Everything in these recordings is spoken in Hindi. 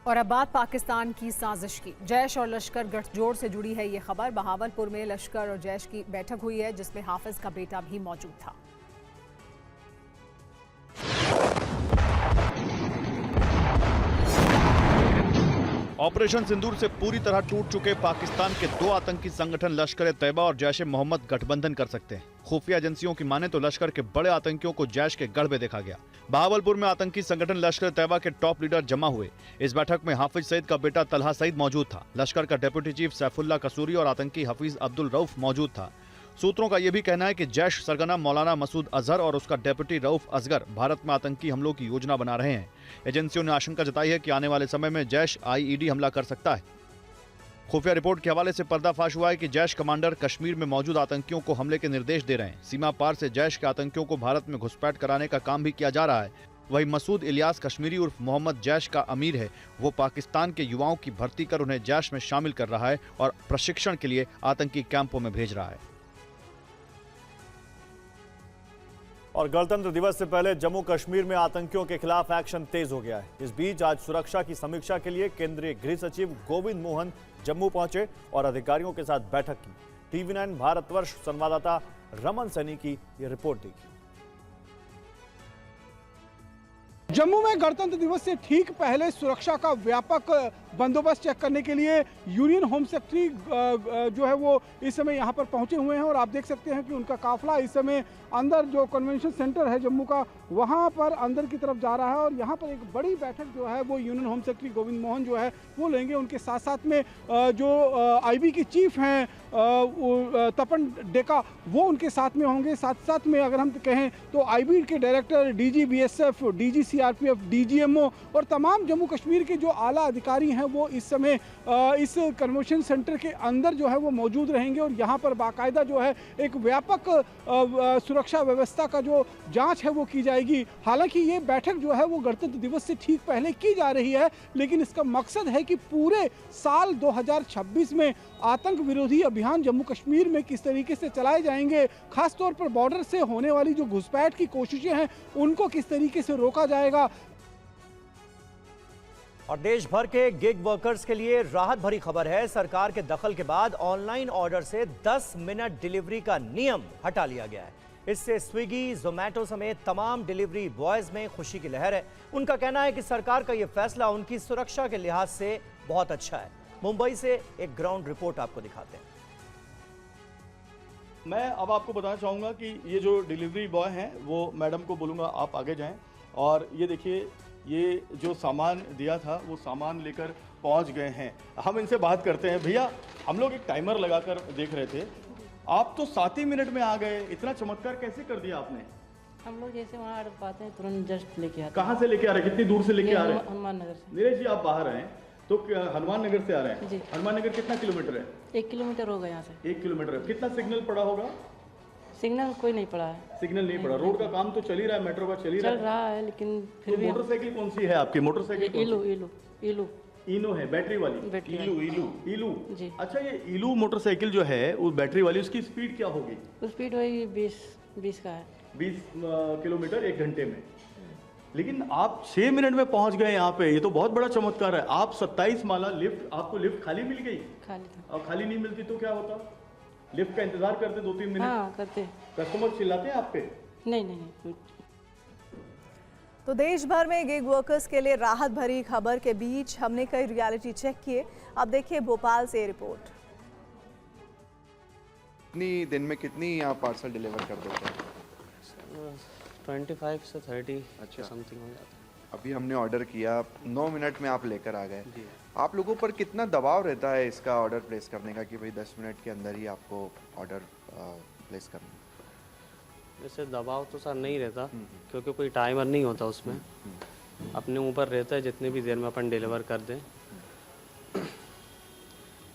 और अब बात पाकिस्तान की साजिश की। जैश और लश्कर गठजोड़ से जुड़ी है ये खबर। बहावलपुर में लश्कर और जैश की बैठक हुई है जिसमें हाफिज का बेटा भी मौजूद था। ऑपरेशन सिंदूर से पूरी तरह टूट चुके पाकिस्तान के दो आतंकी संगठन लश्कर ए तैयबा और जैश ए मोहम्मद गठबंधन कर सकते हैं। खुफिया एजेंसियों की माने तो लश्कर के बड़े आतंकियों को जैश के गढ़ में देखा गया। बहावलपुर में आतंकी संगठन लश्कर ए तैयबा के टॉप लीडर जमा हुए। इस बैठक में हाफिज सईद का बेटा तलहा सईद मौजूद था। लश्कर का डेप्यूटी चीफ सैफुल्ला कसूरी और आतंकी हफीज अब्दुल रऊफ मौजूद था। सूत्रों का यह भी कहना है कि जैश सरगना मौलाना मसूद अजहर और उसका डेप्यूटी रऊफ असगर भारत में आतंकी हमलों की योजना बना रहे हैं। एजेंसियों ने आशंका जताई है कि आने वाले समय में जैश आईईडी हमला कर सकता है। खुफिया रिपोर्ट के हवाले से पर्दाफाश हुआ है कि जैश कमांडर कश्मीर में मौजूद आतंकियों को हमले के निर्देश दे रहे हैं। सीमा पार से जैश के आतंकियों को भारत में घुसपैठ कराने का काम भी किया जा रहा है। वही मसूद इलियास कश्मीरी उर्फ मोहम्मद जैश का अमीर है। वो पाकिस्तान के युवाओं की भर्ती कर उन्हें जैश में शामिल कर रहा है और प्रशिक्षण के लिए आतंकी कैंपों में भेज रहा है। और गणतंत्र दिवस से पहले जम्मू कश्मीर में आतंकियों के खिलाफ एक्शन तेज हो गया है। इस बीच आज सुरक्षा की समीक्षा के लिए केंद्रीय गृह सचिव गोविंद मोहन जम्मू पहुंचे और अधिकारियों के साथ बैठक की। TV9 भारतवर्ष संवाददाता रमन सैनी की यह रिपोर्ट देखी। जम्मू में गणतंत्र दिवस से ठीक पहले सुरक्षा का व्यापक बंदोबस्त चेक करने के लिए यूनियन होम सेक्रेटरी जो है वो इस समय यहाँ पर पहुँचे हुए हैं और आप देख सकते हैं कि उनका काफिला इस समय अंदर जो कन्वेंशन सेंटर है जम्मू का वहाँ पर अंदर की तरफ जा रहा है। और यहाँ पर एक बड़ी बैठक जो है वो union home secretary Govind Mohan जो है वो लेंगे। उनके साथ साथ में जो IB के चीफ हैं तपन डेका वो उनके साथ में होंगे। साथ साथ में अगर हम कहें तो IB के director DG BSF, DG CRPF, DGMO और तमाम जम्मू कश्मीर के जो आला अधिकारी हैं वो इस समय इस कन्वेंशन सेंटर के अंदर जो है वो मौजूद रहेंगे। और यहाँ पर बाकायदा जो है एक व्यापक सुरक्षा व्यवस्था का जो जांच है वो की जाएगी। हालांकि ये बैठक जो है वो गणतंत्र दिवस से ठीक पहले की जा रही है, लेकिन इसका मकसद है कि पूरे साल 2026 में आतंक विरोधी अभियान जम्मू कश्मीर में किस तरीके से चलाए जाएंगे, खासतौर पर बॉर्डर से होने वाली जो घुसपैठ की कोशिशें हैं उनको किस तरीके से रोका जाएगा। और देश भर के गिग वर्कर्स के लिए राहत भरी खबर है। सरकार के दखल के बाद ऑनलाइन ऑर्डर से 10 मिनट डिलीवरी का नियम हटा लिया गया है। इससे स्विगी, जोमैटो समेत तमाम डिलीवरी बॉयज में खुशी की लहर है। उनका कहना है कि सरकार का यह फैसला उनकी सुरक्षा के लिहाज से बहुत अच्छा है। मुंबई से एक ग्राउंड रिपोर्ट आपको दिखाते हैं। मैं अब आपको बताना चाहूँगा कि ये जो डिलीवरी बॉय हैं वो मैडम को बोलूँगा आप आगे जाएं। और ये देखिए, ये जो सामान दिया था वो सामान लेकर पहुंच गए हैं। हम इनसे बात करते हैं। भैया, हम लोग एक टाइमर लगाकर देख रहे थे, आप तो 7 ही मिनट में आ गए। इतना चमत्कार कैसे कर दिया आपने? हम लोग जैसे वहाँ ऑर्डर पाते हैं तुरंत जस्ट लेके आते हैं। कहाँ से लेके आ रहे हैं? कितनी दूर से लेके आ रहे हैं? हनुमान नगर से। नीरज जी, आप बाहर आए तो हनुमान नगर से आ रहे हैं जी। हनुमान नगर कितना किलोमीटर है? 1 किलोमीटर होगा यहाँ से। 1 किलोमीटर है। कितना सिग्नल पड़ा होगा? सिग्नल कोई नहीं पड़ा है। सिग्नल नहीं पड़ा। रोड का काम तो चल ही रहा है, मेट्रो का चल ही रहा है, लेकिन फिर तो भी मोटरसाइकिल कौन सी है आपकी? मोटरसाइकिल इलू इनो है, बैटरी वाली। इलू जी। अच्छा, ये इलू मोटरसाइकिल जो है वो बैटरी वाली, उसकी स्पीड क्या होगी? स्पीड वही 20 का है। 20 किलोमीटर 1 घंटे में। लेकिन आप 6 मिनट में पहुंच गए यहाँ पे, ये तो बहुत बड़ा चमत्कार है। आप 27 माला लिफ्ट, आपको लिफ्ट खाली मिल गई? खाली था। और खाली नहीं मिलती तो क्या होता? लिफ्ट का इंतजार करते 2-3 मिनट? हाँ, करते। कस्टमर चिल्लाते हैं आप पे? नहीं। तो देश भर में गिग वर्कर्स के लिए राहत भरी खबर के बीच हमने कई रियलिटी चेक किए। अब देखिए भोपाल से रिपोर्ट। कितनी दिन में कितनी आप पार्सल डिलीवर कर देते हैं? 25 से 30 अच्छा, समथिंग हो जाता है। अभी हमने ऑर्डर किया, 9 मिनट में आप लेकर आ गए। आप लोगों पर कितना दबाव रहता है इसका ऑर्डर प्लेस करने का कि भाई 10 मिनट के अंदर ही आपको ऑर्डर प्लेस करना? वैसे दबाव तो सर नहीं रहता, क्योंकि कोई टाइमर नहीं होता उसमें। अपने ऊपर रहता है जितनी भी देर में अपन डिलीवर कर दें।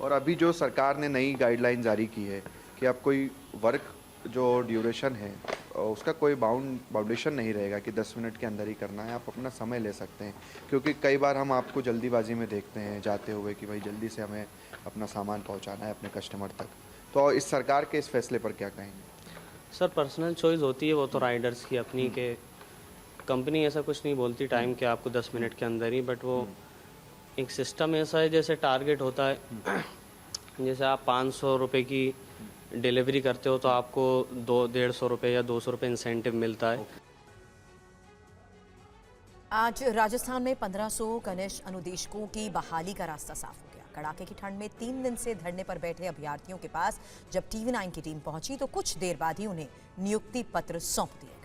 और अभी जो सरकार ने नई गाइडलाइन जारी की है कि आप कोई वर्क जो ड्यूरेशन है उसका कोई बाउंडेशन नहीं रहेगा कि 10 मिनट के अंदर ही करना है, आप अपना समय ले सकते हैं। क्योंकि कई बार हम आपको जल्दीबाजी में देखते हैं जाते हुए कि भाई जल्दी से हमें अपना सामान पहुंचाना है अपने कस्टमर तक। तो इस सरकार के इस फैसले पर क्या कहेंगे? सर, पर्सनल चॉइस होती है वो तो राइडर्स की अपनी, के कंपनी ऐसा कुछ नहीं बोलती टाइम के आपको 10 मिनट के अंदर ही, बट वो एक सिस्टम ऐसा है जैसे टारगेट होता है, जैसे आप 500 रुपये की डिलीवरी करते हो तो आपको 150 रुपये या 200 रुपये इंसेंटिव मिलता है। आज राजस्थान में 1500 कनिष्ठ अनुदेशकों की बहाली का रास्ता साफ हो गया। कड़ाके की ठंड में 3 दिन से धरने पर बैठे अभ्यर्थियों के पास जब TV9 की टीम पहुंची तो कुछ देर बाद ही उन्हें नियुक्ति पत्र सौंप दिए गए।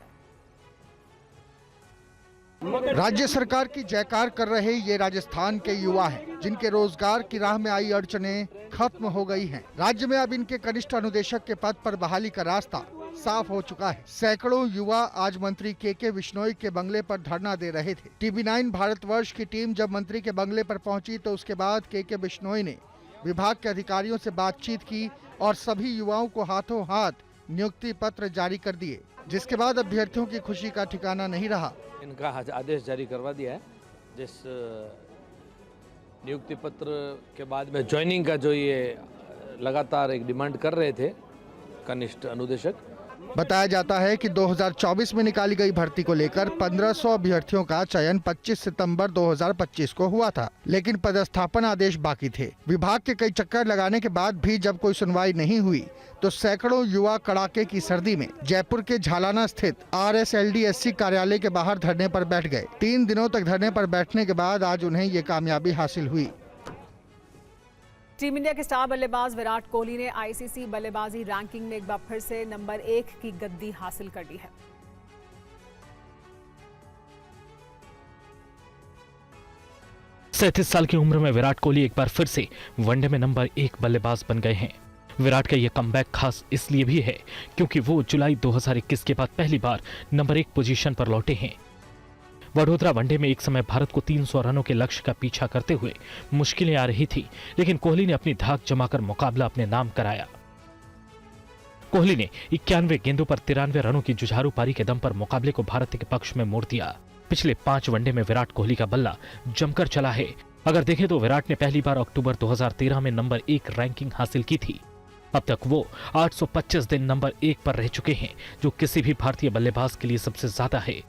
राज्य सरकार की जयकार कर रहे ये राजस्थान के युवा हैं, जिनके रोजगार की राह में आई अड़चनें खत्म हो गई हैं। राज्य में अब इनके कनिष्ठ अनुदेशक के पद पर बहाली का रास्ता साफ हो चुका है। सैकड़ों युवा आज मंत्री के बिश्नोई के बंगले पर धरना दे रहे थे। TV9 भारतवर्ष की टीम जब मंत्री के बंगले पर पहुंची तो उसके बाद के बिश्नोई ने विभाग के अधिकारियों से बातचीत की और सभी युवाओं को हाथों हाथ नियुक्ति पत्र जारी कर दिए, जिसके बाद अभ्यर्थियों की खुशी का ठिकाना नहीं रहा। इनका आदेश जारी करवा दिया है, जिस नियुक्ति पत्र के बाद में ज्वाइनिंग का जो ये लगातार एक डिमांड कर रहे थे कनिष्ठ अनुदेशक। बताया जाता है कि 2024 में निकाली गई भर्ती को लेकर 1500 अभ्यर्थियों का चयन 25 सितंबर 2025 को हुआ था, लेकिन पदस्थापन आदेश बाकी थे। विभाग के कई चक्कर लगाने के बाद भी जब कोई सुनवाई नहीं हुई तो सैकड़ों युवा कड़ाके की सर्दी में जयपुर के झालाना स्थित RSLDSC कार्यालय के बाहर धरने पर बैठ गए। 3 दिनों तक धरने पर बैठने के बाद आज उन्हें ये कामयाबी हासिल हुई। टीम इंडिया के स्टार बल्लेबाज विराट कोहली ने ICC बल्लेबाजी रैंकिंग में एक बार फिर से नंबर 1 की गद्दी हासिल कर ली है। सैंतीस साल की उम्र में विराट कोहली एक बार फिर से वनडे में नंबर 1 बल्लेबाज बन गए हैं। विराट का यह कमबैक खास इसलिए भी है क्योंकि वो जुलाई 2021 के बाद पहली बार नंबर 1 पोजीशन पर लौटे हैं। वडोदरा वनडे में एक समय भारत को 300 रनों के लक्ष्य का पीछा करते हुए मुश्किलें आ रही थी, लेकिन कोहली ने अपनी धाक जमाकर मुकाबला अपने नाम कराया। कोहली ने 91 गेंदों पर 93 रनों की जुझारू पारी के दम पर मुकाबले को भारत के पक्ष में मोड़ दिया। पिछले 5 वनडे में विराट कोहली का बल्ला जमकर चला है। अगर देखें तो विराट ने पहली बार अक्टूबर 2013 में नंबर 1 रैंकिंग हासिल की थी। अब तक वो 825 दिन नंबर 1 पर रह चुके हैं, जो किसी भी भारतीय बल्लेबाज के लिए सबसे ज्यादा है।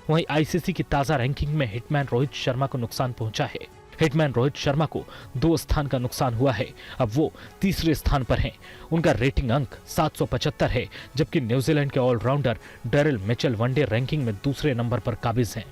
वहीं ICC की ताजा रैंकिंग में हिटमैन रोहित शर्मा को नुकसान पहुंचा है। हिटमैन रोहित शर्मा को 2 स्थान का नुकसान हुआ है। अब वो तीसरे स्थान पर हैं। उनका रेटिंग अंक 775 है, जबकि न्यूजीलैंड के all rounder Daryl Mitchell one day ranking में दूसरे नंबर पर काबिज हैं।